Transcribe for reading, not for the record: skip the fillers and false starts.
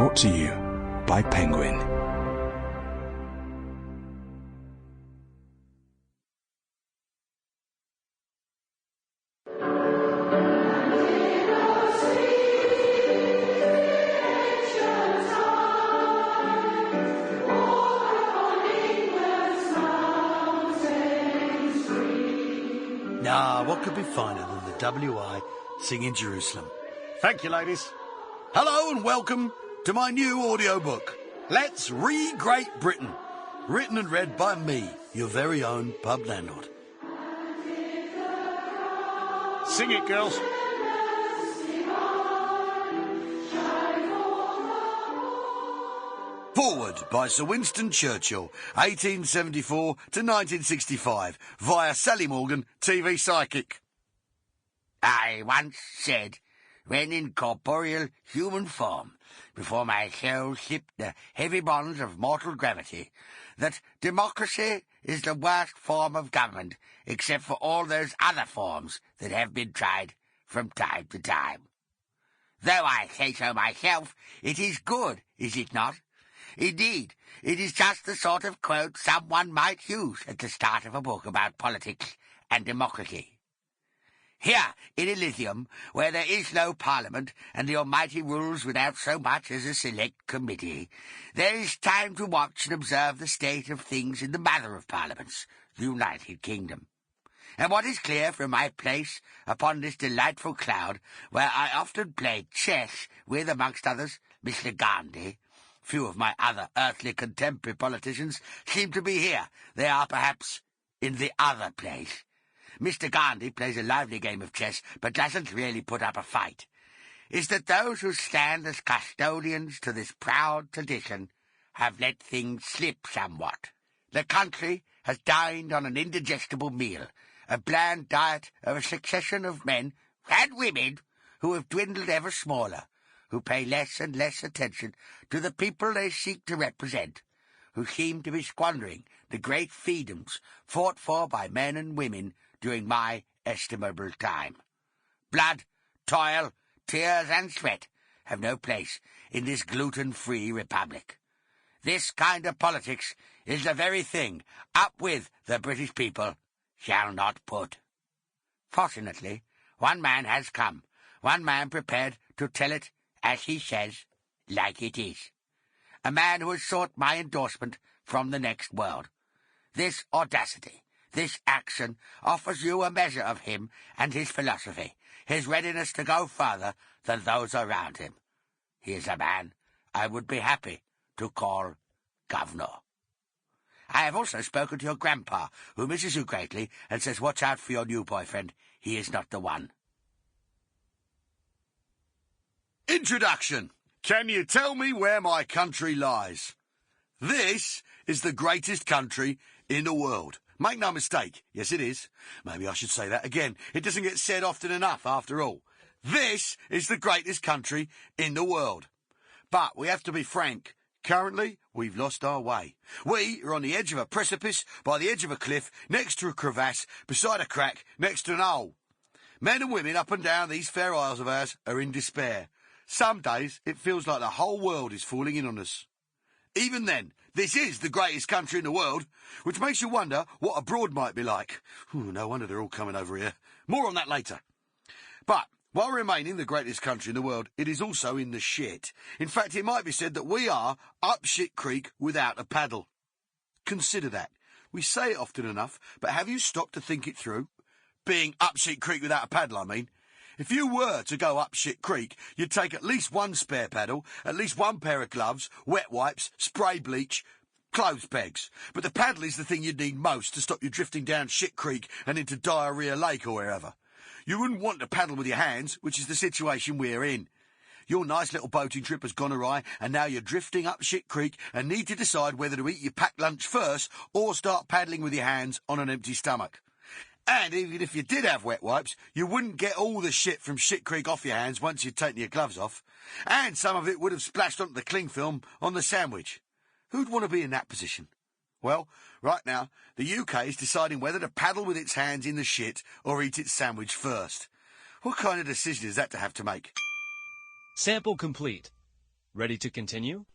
brought to you by Penguin. Nah, what could be finer than the WI singing Jerusalem? Thank you, ladies. Hello and welcome to my new audiobook, Let's Re-Great Britain, written and read by me, your very own pub landlord. Sing it, girls. Forward by Sir Winston Churchill, 1874 to 1965, via Sally Morgan, TV psychic. I once said, when in corporeal human form, before my soul slipped the heavy bonds of mortal gravity, that democracy is the worst form of government, except for all those other forms that have been tried from time to time. Though I say so myself, it is good, is it not? Indeed, it is just the sort of quote someone might use at the start of a book about politics and democracy. Here, in Elysium, where there is no parliament and the Almighty rules without so much as a select committee, there is time to watch and observe the state of things in the mother of parliaments, the United Kingdom. And what is clear from my place upon this delightful cloud, where I often played chess with, amongst others, Mr. Gandhi, few of my other earthly contemporary politicians seem to be here. They are perhaps in the other place. Mr. Gandhi plays a lively game of chess, but doesn't really put up a fight. Is that those who stand as custodians to this proud tradition have let things slip somewhat. The country has dined on an indigestible meal, a bland diet of a succession of men and women who have dwindled ever smaller, who pay less and less attention to the people they seek to represent, who seem to be squandering the great freedoms fought for by men and women during my estimable time. Blood, toil, tears, and sweat have no place in this gluten-free republic. This kind of politics is the very thing up with the British people shall not put. Fortunately, one man has come, one man prepared to tell it as he says, like it is. A man who has sought my endorsement from the next world. This audacity, this action, offers you a measure of him and his philosophy, his readiness to go further than those around him. He is a man I would be happy to call Governor. I have also spoken to your grandpa, who misses you greatly, and says watch out for your new boyfriend. He is not the one. Introduction. Can you tell me where my country lies? This is the greatest country in the world. Make no mistake. Yes, it is. Maybe I should say that again. It doesn't get said often enough, after all. This is the greatest country in the world. But we have to be frank. Currently, we've lost our way. We are on the edge of a precipice, by the edge of a cliff, next to a crevasse, beside a crack, next to an hole. Men and women up and down these fair isles of ours are in despair. Some days it feels like the whole world is falling in on us. Even then, this is the greatest country in the world, which makes you wonder what abroad might be like. No wonder they're all coming over here. More on that later. But while remaining the greatest country in the world, it is also in the shit. In fact, it might be said that we are up shit creek without a paddle. Consider that. We say it often enough, but have you stopped to think it through? Being up shit creek without a paddle, I mean. If you were to go up shit creek, you'd take at least one spare paddle, at least one pair of gloves, wet wipes, spray bleach, clothes pegs. But the paddle is the thing you'd need most to stop you drifting down shit creek and into Diarrhea Lake or wherever. You wouldn't want to paddle with your hands, which is the situation we're in. Your nice little boating trip has gone awry, and now you're drifting up shit creek and need to decide whether to eat your packed lunch first or start paddling with your hands on an empty stomach. And even if you did have wet wipes, you wouldn't get all the shit from shit creek off your hands once you'd taken your gloves off. And some of it would have splashed onto the cling film on the sandwich. Who'd want to be in that position? Well, right now, the UK is deciding whether to paddle with its hands in the shit or eat its sandwich first. What kind of decision is that to have to make? Sample complete. Ready to continue?